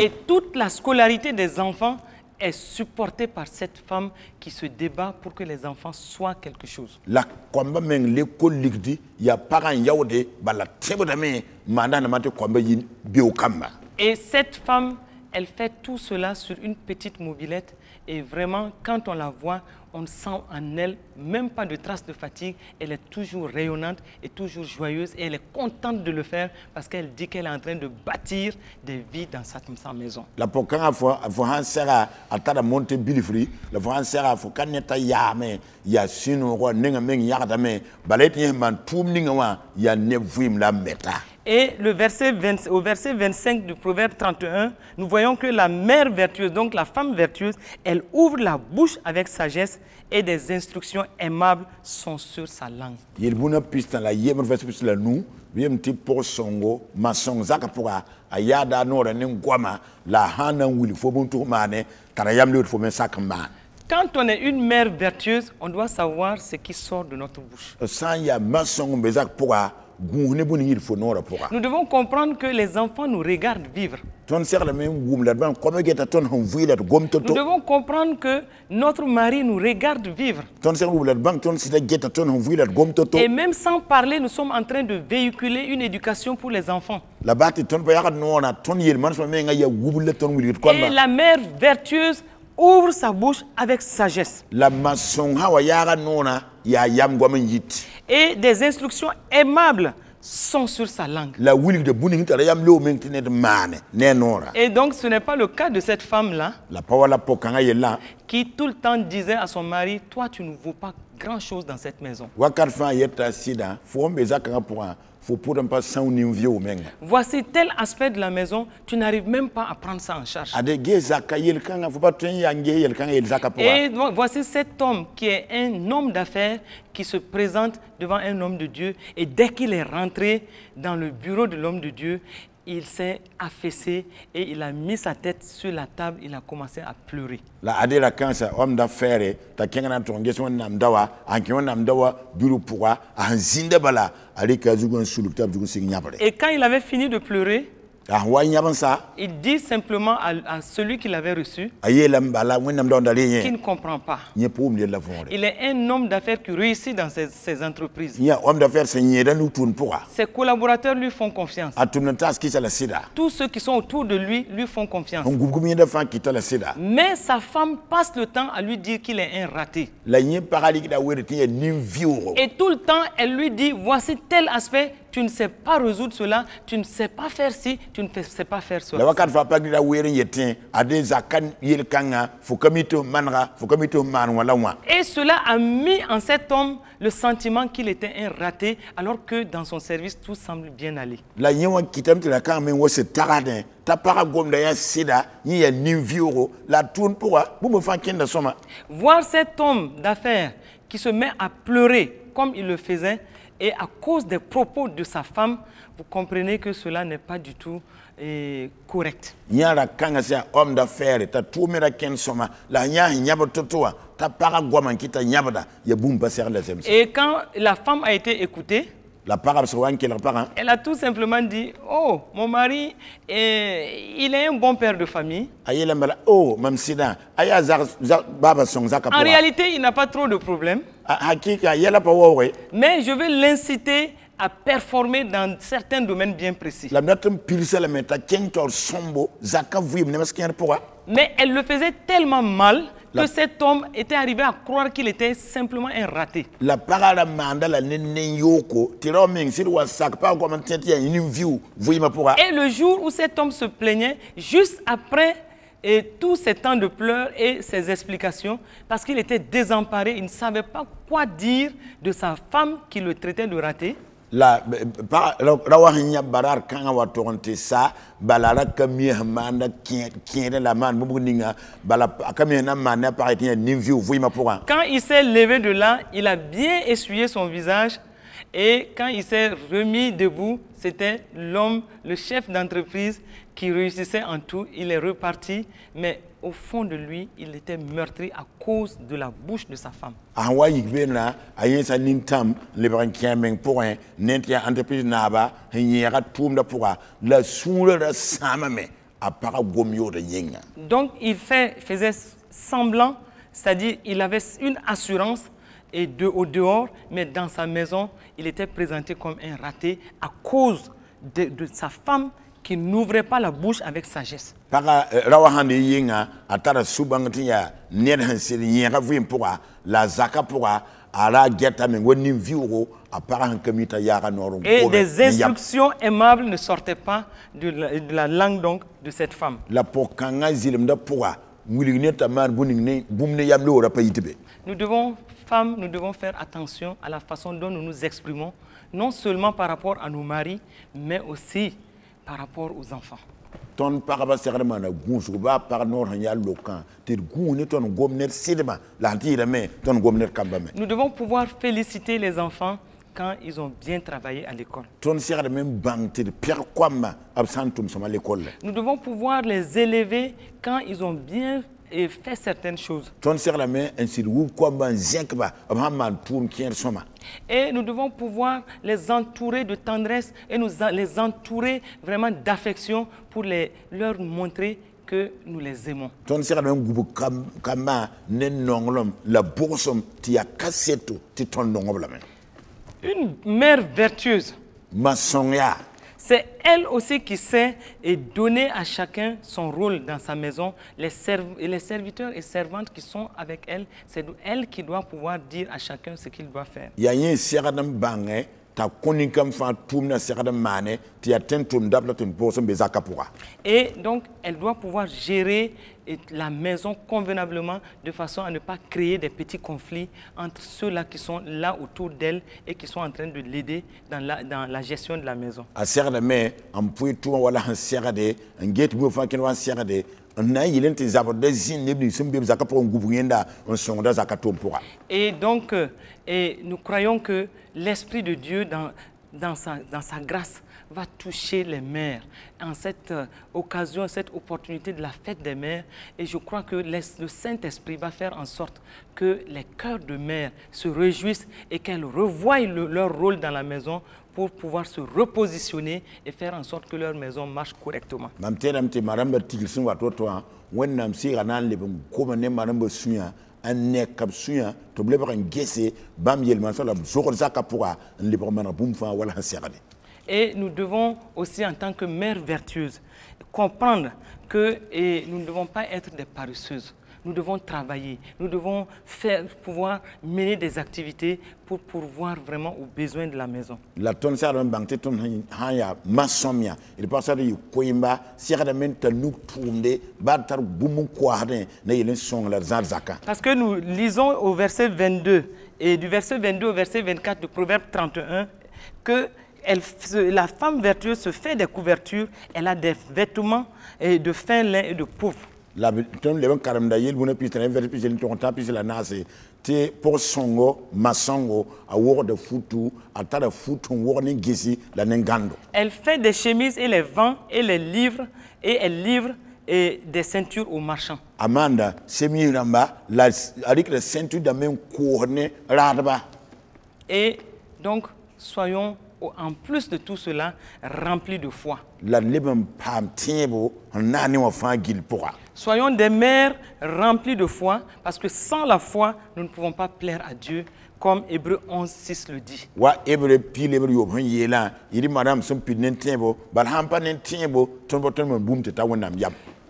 Et toute la scolarité des enfants est supportée par cette femme qui se débat pour que les enfants soient quelque chose. Et cette femme, elle fait tout cela sur une petite mobilette et vraiment, quand on la voit, on sent en elle même pas de traces de fatigue. Elle est toujours rayonnante et toujours joyeuse et elle est contente de le faire parce qu'elle dit qu'elle est en train de bâtir des vies dans sa maison. Et au verset 25 du Proverbe 31, nous voyons que la mère vertueuse, donc la femme vertueuse, elle ouvre la bouche avec sagesse et des instructions aimables sont sur sa langue. Il buna pista la yem verset pista la nu yem ti pour songo masong zaka pora ayada no ne ngwama la hana wil fo buntu mane tara yam le fo men sak man. Quand on est une mère vertueuse, on doit savoir ce qui sort de notre bouche. Sans ya masong bezak pora nous devons comprendre que les enfants nous regardent vivre. Nous devons comprendre que notre mari nous regarde vivre. Et même sans parler, nous sommes en train de véhiculer une éducation pour les enfants. Et la mère vertueuse ouvre sa bouche avec sagesse. Et des instructions aimables sont sur sa langue. Et donc ce n'est pas le cas de cette femme-là qui tout le temps disait à son mari, toi tu ne vaux pas grand-chose dans cette maison. Voici tel aspect de la maison, tu n'arrives même pas à prendre ça en charge. Et donc, voici cet homme qui est un homme d'affaires qui se présente devant un homme de Dieu. Et dès qu'il est rentré dans le bureau de l'homme de Dieu, il s'est affaissé et il a mis sa tête sur la table, il a commencé à pleurer. Homme d'affaires, et quand il avait fini de pleurer, il dit simplement à celui qui l'avait reçu qu'il ne comprend pas. Il est un homme d'affaires qui réussit dans ses entreprises. Ses collaborateurs lui font confiance. Tous ceux qui sont autour de lui font confiance. Mais sa femme passe le temps à lui dire qu'il est un raté. Et tout le temps, elle lui dit, voici tel aspect, tu ne sais pas résoudre cela, tu ne sais pas faire ci, tu ne sais pas faire cela. Et cela a mis en cet homme le sentiment qu'il était un raté, alors que dans son service, tout semble bien aller. Voir cet homme d'affaires qui se met à pleurer comme il le faisait, et à cause des propos de sa femme, vous comprenez que cela n'est pas du tout correct. Et quand la femme a été écoutée, elle a tout simplement dit, oh, mon mari, il est un bon père de famille. En réalité, il n'a pas trop de problèmes. Mais je vais l'inciter à performer dans certains domaines bien précis. Mais elle le faisait tellement mal que cet homme était arrivé à croire qu'il était simplement un raté. Et le jour où cet homme se plaignait, juste après tous ces temps de pleurs et ces explications, parce qu'il était désemparé, il ne savait pas quoi dire de sa femme qui le traitait de raté. Quand il s'est levé de là, il a bien essuyé son visage. Et quand il s'est remis debout, c'était l'homme, le chef d'entreprise qui réussissait en tout. Il est reparti, mais au fond de lui, il était meurtri à cause de la bouche de sa femme. Donc il faisait semblant, c'est-à-dire il avait une assurance et au dehors, mais dans sa maison, il était présenté comme un raté à cause de sa femme qui n'ouvrait pas la bouche avec sagesse. Et des instructions aimables ne sortaient pas de la langue donc de cette femme. Nous devons femmes, nous devons faire attention à la façon dont nous nous exprimons, non seulement par rapport à nos maris, mais aussi par rapport aux enfants. Ton paraba serment na gunsu ba par nor hanya lokan te guni ton gomner sidma la tire me ton gomner kambame. Nous devons pouvoir féliciter les enfants quand ils ont bien travaillé à l'école. Ton serment même bang te pierre kwamba absentum sama l'école. Nous devons pouvoir les élever quand ils ont bien fait certaines choses. Ton serment ainsi ou kwamba zenkba abhaman toum kien soma. Et nous devons pouvoir les entourer de tendresse et les entourer vraiment d'affection pour leur montrer que nous les aimons. Ton serment gubu kama nen nongolom la boursom tia kasseto ti ton nongobla. Une mère vertueuse, c'est elle aussi qui sait donner à chacun son rôle dans sa maison. Les serviteurs et servantes qui sont avec elle, c'est elle qui doit pouvoir dire à chacun ce qu'il doit faire. Et donc, elle doit pouvoir gérer la maison convenablement de façon à ne pas créer des petits conflits entre ceux-là qui sont là autour d'elle et qui sont en train de l'aider dans la gestion de la maison. Et donc, nous croyons que l'Esprit de Dieu, dans sa grâce, va toucher les mères en cette occasion, cette opportunité de la fête des mères. Et je crois que le Saint-Esprit va faire en sorte que les cœurs de mères se réjouissent et qu'elles revoient leur rôle dans la maison pour pouvoir se repositionner et faire en sorte que leur maison marche correctement. Et nous devons aussi, en tant que mères vertueuses, comprendre que nous ne devons pas être des paresseuses. Nous devons travailler, nous devons pouvoir mener des activités pour pourvoir vraiment aux besoins de la maison. Parce que nous lisons au verset 22, et du verset 22 au verset 24 du Proverbe 31, que la femme vertueuse se fait des couvertures, elle a des vêtements de fin lin et de pourpre. La pour songo masongo a word de futu atara futu warning gisi la nengando. Elle fait des chemises et les vend et les livre et elle livre des ceintures aux marchands. Amanda semi ramba la avec les ceintures de même couronné radba. Et donc soyons en plus de tout cela remplis de foi. La lebem pam tiebo nani wa fangil pourra. Soyons des mères remplies de foi, parce que sans la foi, nous ne pouvons pas plaire à Dieu, comme Hébreux 11:6 le dit.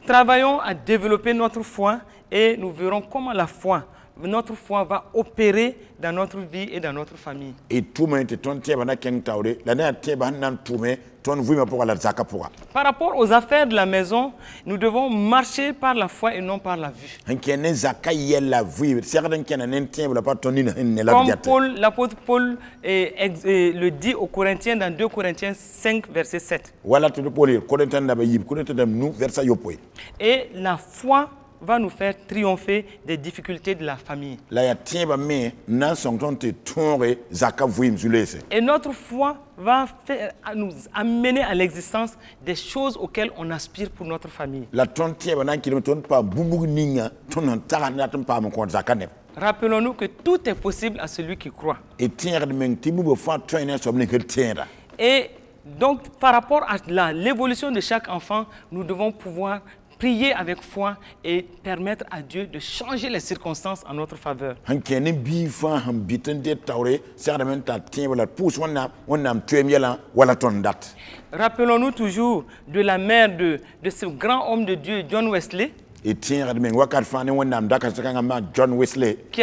Travaillons à développer notre foi et nous verrons comment notre foi va opérer dans notre vie et dans notre famille. Par rapport aux affaires de la maison, nous devons marcher par la foi et non par la vue. Comme l'apôtre Paul le dit aux Corinthiens dans 2 Corinthiens 5, verset 7. Et la foi va nous faire triompher des difficultés de la famille. Et notre foi va nous amener à l'existence des choses auxquelles on aspire pour notre famille. Rappelons-nous que tout est possible à celui qui croit. Et donc, par rapport à l'évolution de chaque enfant, nous devons pouvoir prier avec foi et permettre à Dieu de changer les circonstances en notre faveur. Rappelons-nous toujours de la mère de ce grand homme de Dieu, John Wesley, qui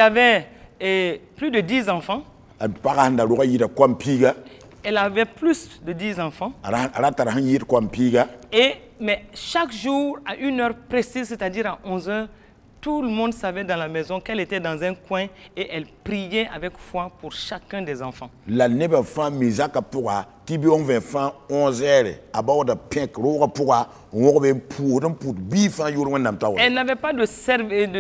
avait plus de 10 enfants. Elle avait plus de 10 enfants. Mais chaque jour, à une heure précise, c'est-à-dire à 11 heures, Tout le monde savait dans la maison qu'elle était dans un coin et elle priait avec foi pour chacun des enfants. La neba fan mizaka pourra tibi on vient fan 11h about the pink roga pourra on va pour bifan yoro nam taw. Elle n'avait pas de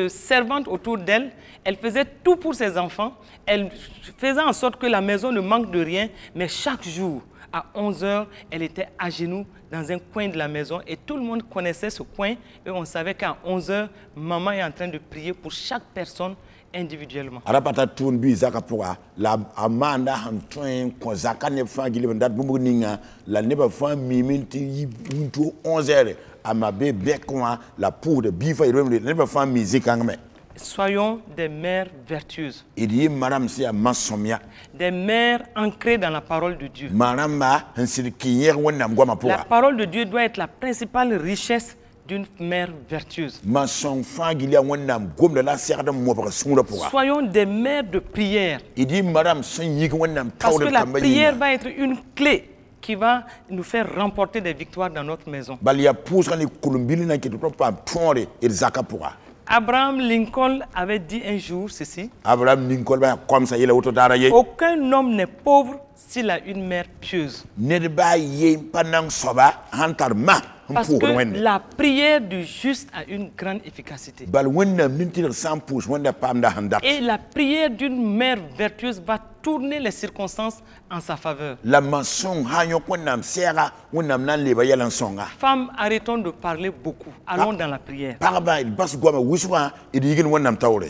servante autour d'elle. Elle faisait tout pour ses enfants. Elle faisait en sorte que la maison ne manque de rien. Mais chaque jour, à 11h, elle était à genoux dans un coin de la maison. Et tout le monde connaissait ce coin. Et on savait qu'à 11h, maman est en train de prier pour chaque personne individuellement. Arapata tun bi zaka pourra la amanda hantoin ko zaka ne fan gile ndat bumbu ninga la neba fan miminti into 11h amabe bekwa la pour de bifa yoro neba fan musique angme. Soyons des mères vertueuses. Il madame si a masomia. Des mères ancrées dans la parole de Dieu. La parole de Dieu doit être la principale richesse d'une mère vertueuse. Soyons des mères de prière. Parce que la prière va être une clé qui va nous faire remporter des victoires dans notre maison. Abraham Lincoln avait dit un jour ceci. Abraham Lincoln comme ça, aucun homme n'est pauvre s'il a une mère pieuse. Parce que la prière du juste a une grande efficacité. Et la prière d'une mère vertueuse va tourner les circonstances en sa faveur. Femmes, arrêtons de parler beaucoup. Allons dans la prière.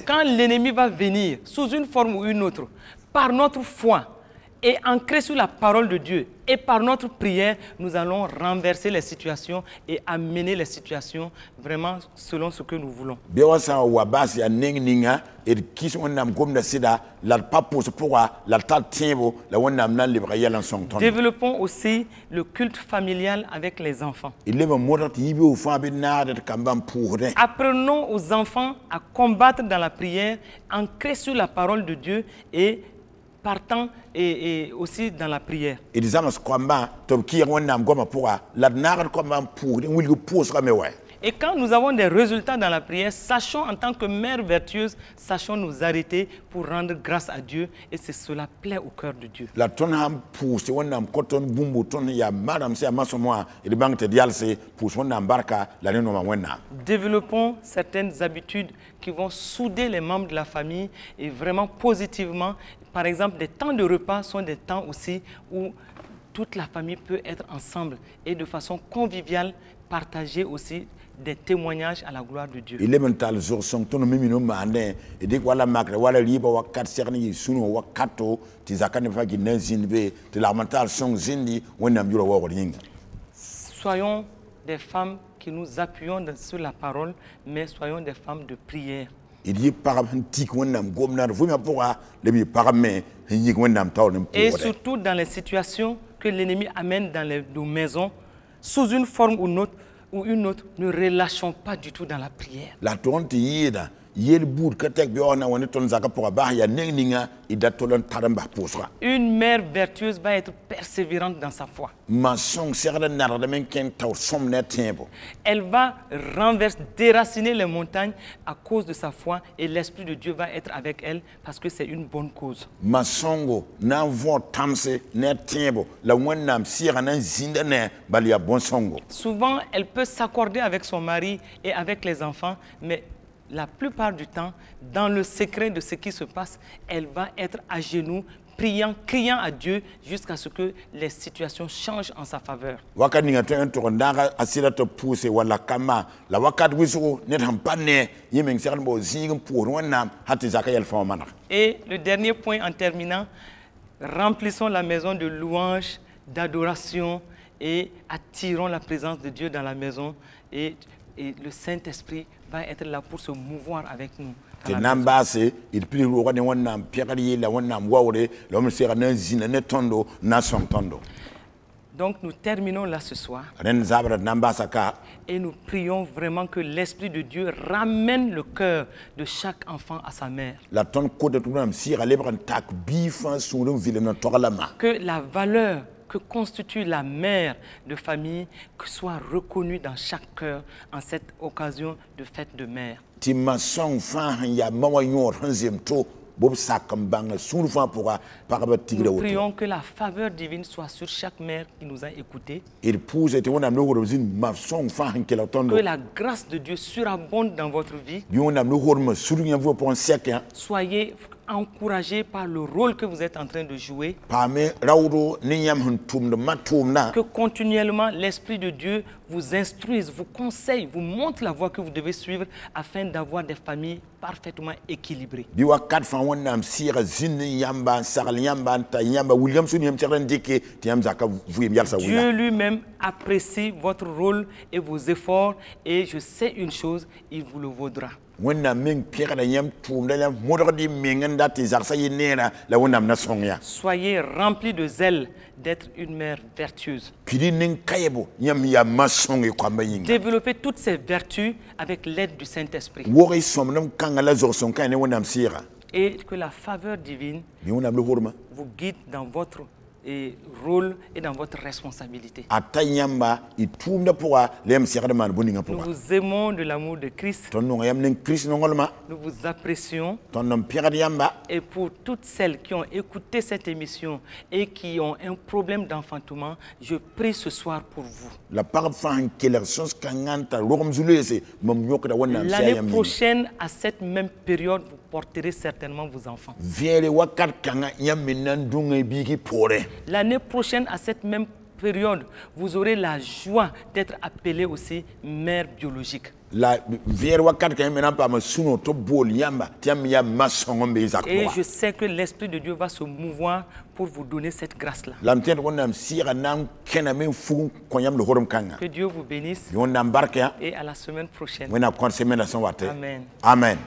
Quand l'ennemi va venir, sous une forme ou une autre, par notre foi, et ancré sur la parole de Dieu et par notre prière, nous allons renverser les situations et amener les situations vraiment selon ce que nous voulons. Développons aussi le culte familial avec les enfants. Apprenons aux enfants à combattre dans la prière, ancrés sur la parole de Dieu et partant et aussi dans la prière. Et quand nous avons des résultats dans la prière, sachons en tant que mère vertueuse, sachons nous arrêter pour rendre grâce à Dieu et c'est cela plaît au cœur de Dieu. Développons certaines habitudes qui vont souder les membres de la famille et vraiment positivement. Par exemple, des temps de repas sont des temps aussi où toute la famille peut être ensemble et de façon conviviale partager aussi des témoignages à la gloire de Dieu. Soyons des femmes qui nous appuyons sur la parole, mais soyons des femmes de prière. Et surtout dans les situations que l'ennemi amène dans nos maisons, sous une forme ou une autre, ne relâchons pas du tout dans la prière. Une mère vertueuse va être persévérante dans sa foi. Elle va déraciner les montagnes à cause de sa foi et l'Esprit de Dieu va être avec elle parce que c'est une bonne cause. Souvent, elle peut s'accorder avec son mari et avec les enfants, mais la plupart du temps, dans le secret de ce qui se passe, elle va être à genoux, priant, criant à Dieu jusqu'à ce que les situations changent en sa faveur. Et le dernier point en terminant, remplissons la maison de louanges, d'adoration et attirons la présence de Dieu dans la maison et le Saint-Esprit va être là pour se mouvoir avec nous. Donc nous terminons là ce soir et nous prions vraiment que l'Esprit de Dieu ramène le cœur de chaque enfant à sa mère. Que la valeur que constitue la mère de famille que soit reconnue dans chaque cœur en cette occasion de fête de mère. Nous prions que la faveur divine soit sur chaque mère qui nous a écoutés. Que la grâce de Dieu surabonde dans votre vie. Soyez encouragés par le rôle que vous êtes en train de jouer. Que continuellement l'Esprit de Dieu vous instruise, vous conseille, vous montre la voie que vous devez suivre afin d'avoir des familles parfaitement équilibrées. Dieu lui-même apprécie votre rôle et vos efforts et je sais une chose, il vous le vaudra. Soyez remplis de zèle d'être une mère vertueuse. Développez toutes ces vertus avec l'aide du Saint-Esprit. Et que la faveur divine vous guide dans votre rôle et dans votre responsabilité. Nous vous aimons de l'amour de Christ. Nous vous apprécions. Et pour toutes celles qui ont écouté cette émission et qui ont un problème d'enfantement, je prie ce soir pour vous. L'année prochaine, à cette même période, vous porterez certainement vos enfants. L'année prochaine, à cette même période, vous aurez la joie d'être appelé aussi mère biologique. Et je sais que l'Esprit de Dieu va se mouvoir pour vous donner cette grâce-là. Que Dieu vous bénisse et à la semaine prochaine. Amen. Amen.